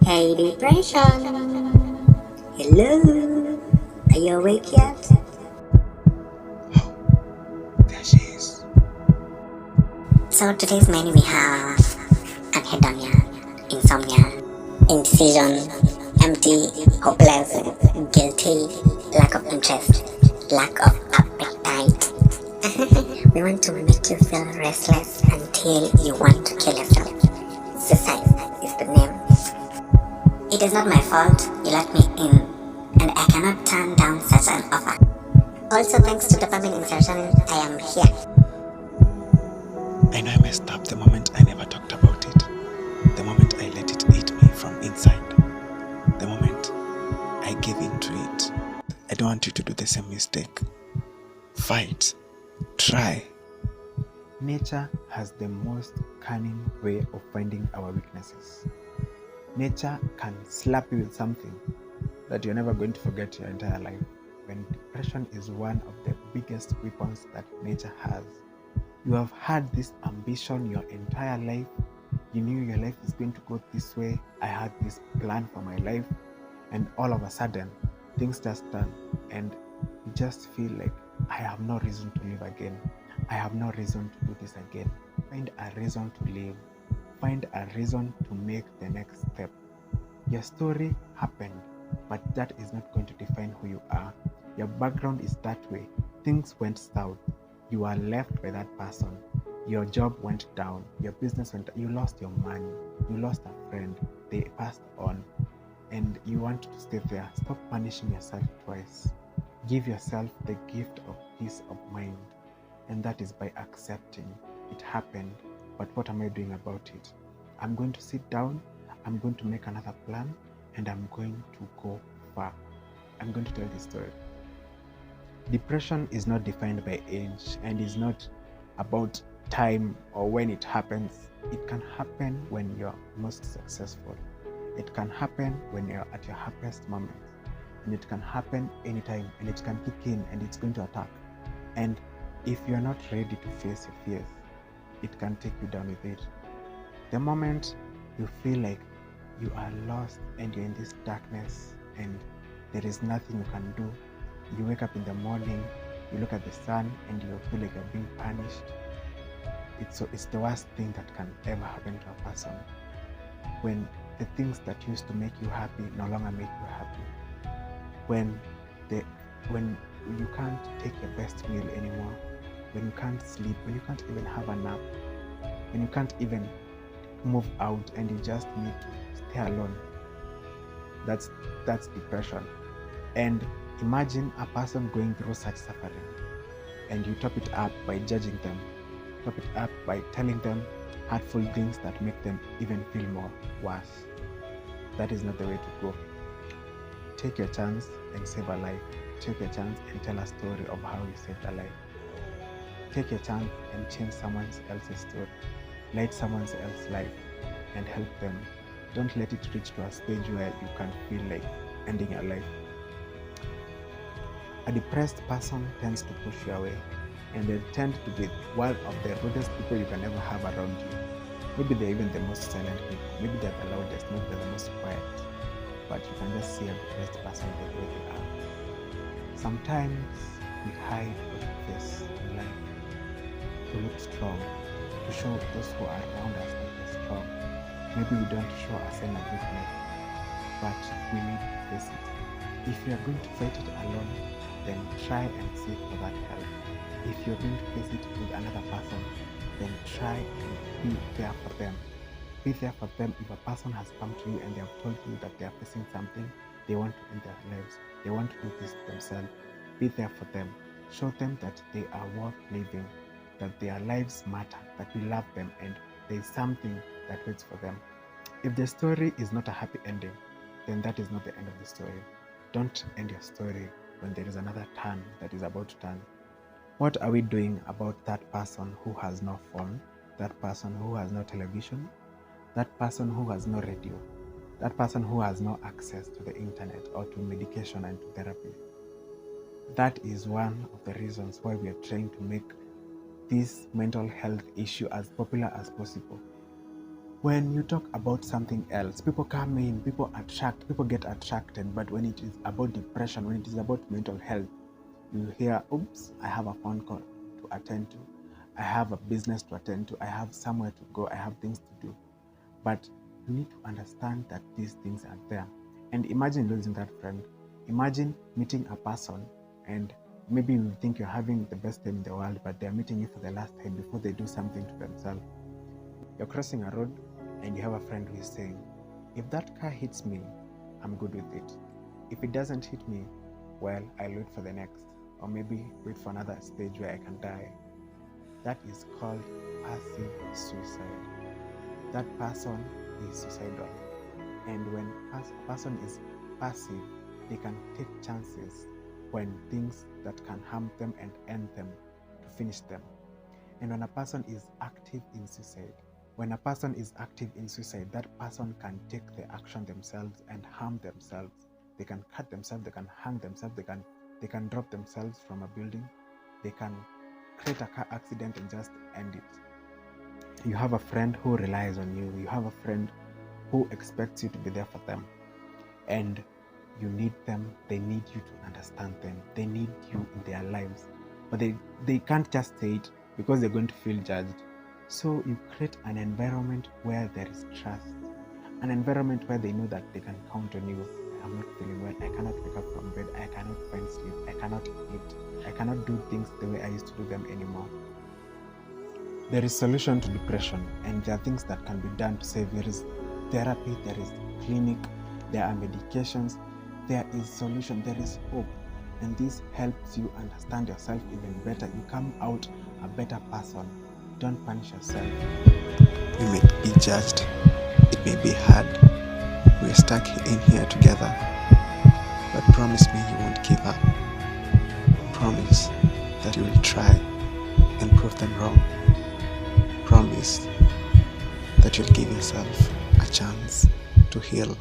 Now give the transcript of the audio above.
Hey depression! Hello! Are you awake yet? There she is. So today's menu we have anhedonia, insomnia, indecision, empty, hopeless, guilty, lack of interest, lack of appetite. We want to make you feel restless until you want to kill yourself. Suicide is the name. It is not my fault you let me in, and I cannot turn down such an offer. Also, thanks to dopamine insertion, I am here. I know I messed up the moment I never talked about it. The moment I let it eat me from inside. The moment I gave in to it. I don't want you to do the same mistake. Fight. Try. Nature has the most cunning way of finding our weaknesses. Nature can slap you with something that you're never going to forget your entire life. When depression is one of the biggest weapons that nature has. You have had this ambition your entire life. You knew your life is going to go this way. I had this plan for my life, and all of a sudden, things just turn, and you just feel like I have no reason to live again. I have no reason to do this again. Find a reason to live. Find a reason to make the next step. Your story happened, but that is not going to define who you are. Your background is that way. Things went south. You are left by that person. Your job went down. Your business went down. You lost your money. You lost a friend. They passed on. And you want to stay there. Stop punishing yourself twice. Give yourself the gift of peace of mind. And that is by accepting it happened. But what am I doing about it? I'm going to sit down. I'm going to make another plan. And I'm going to go far. I'm going to tell this story. Depression is not defined by age and is not about time or when it happens. It can happen when you're most successful. It can happen when you're at your happiest moment. And it can happen anytime, and it can kick in and it's going to attack. And if you're not ready to face your fears, it can take you down with it. The moment you feel like you are lost and you're in this darkness and there is nothing you can do, you wake up in the morning, you look at the sun, and you feel like you're being punished. It's the worst thing that can ever happen to a person. When the things that used to make you happy no longer make you happy. When you can't take your best meal anymore. When you can't sleep. When you can't even have a nap. When you can't even move out and you just need to stay alone. That's depression. And imagine a person going through such suffering, and you top it up by judging them, top it up by telling them hurtful things that make them even feel more worse. That is not the way to go. Take your chance and save a life. Take your chance and tell a story of how you saved a life. Take your chance and change someone else's story. Light someone else's life and help them. Don't let it reach to a stage where you can feel like ending your life. A depressed person tends to push you away, and they tend to be one of the rudest people you can ever have around you. Maybe they're even the most silent people. Maybe they're the loudest, maybe they're the most quiet. But you can just see a depressed person the way they are. Sometimes we hide our face in life to look strong, to show those who are around us that we're strong. Maybe we don't show a sign of weakness, but we need to face it. If you are going to fight it alone, then try and seek for that help. If you're going to face it with another person, then try and be there for them. Be there for them if a person has come to you and they have told you that they are facing something, they want to end their lives, they want to do this themselves. Be there for them. Show them that they are worth living, that their lives matter, that we love them, and there is something that waits for them. If the story is not a happy ending, then that is not the end of the story. Don't end your story when there is another turn that is about to turn. What are we doing about that person who has no phone, that person who has no television, that person who has no radio, that person who has no access to the internet or to medication and to therapy? That is one of the reasons why we are trying to make this mental health issue as popular as possible. When you talk about something else, people come in, people get attracted, but when it is about depression, when it is about mental health, you hear, oops, I have a phone call to attend to, I have a business to attend to, I have somewhere to go, I have things to do. But you need to understand that these things are there. And imagine losing that friend. Imagine meeting a person and maybe you think you're having the best time in the world, but they're meeting you for the last time before they do something to themselves. You're crossing a road and you have a friend who is saying, if that car hits me, I'm good with it. If it doesn't hit me, well, I'll wait for the next, or maybe wait for another stage where I can die. That is called passive suicide. That person is suicidal. And when a person is passive, they can take chances when things that can harm them and end them to finish them. And when a person is active in suicide, that person can take the action themselves and harm themselves. They can cut themselves, they can hang themselves, they can drop themselves from a building, they can create a car accident and just end it. You have a friend who relies on you, you have a friend who expects you to be there for them, and you need them, they need you to understand them, they need you in their lives, but they can't just say it because they're going to feel judged. So you create an environment where there is trust, an environment where they know that they can count on you. I'm not feeling well, I cannot wake up from bed, I cannot find sleep, I cannot eat, I cannot do things the way I used to do them anymore. There is solution to depression, and there are things that can be done to save. There is therapy, there is clinic, there are medications, there is solution, there is hope, and this helps you understand yourself even better. You come out a better person. Don't punish yourself. We may be judged, it may be hard, we're stuck in here together, but promise me you won't give up. Promise that you will try and prove them wrong. Promise that you'll give yourself a chance to heal.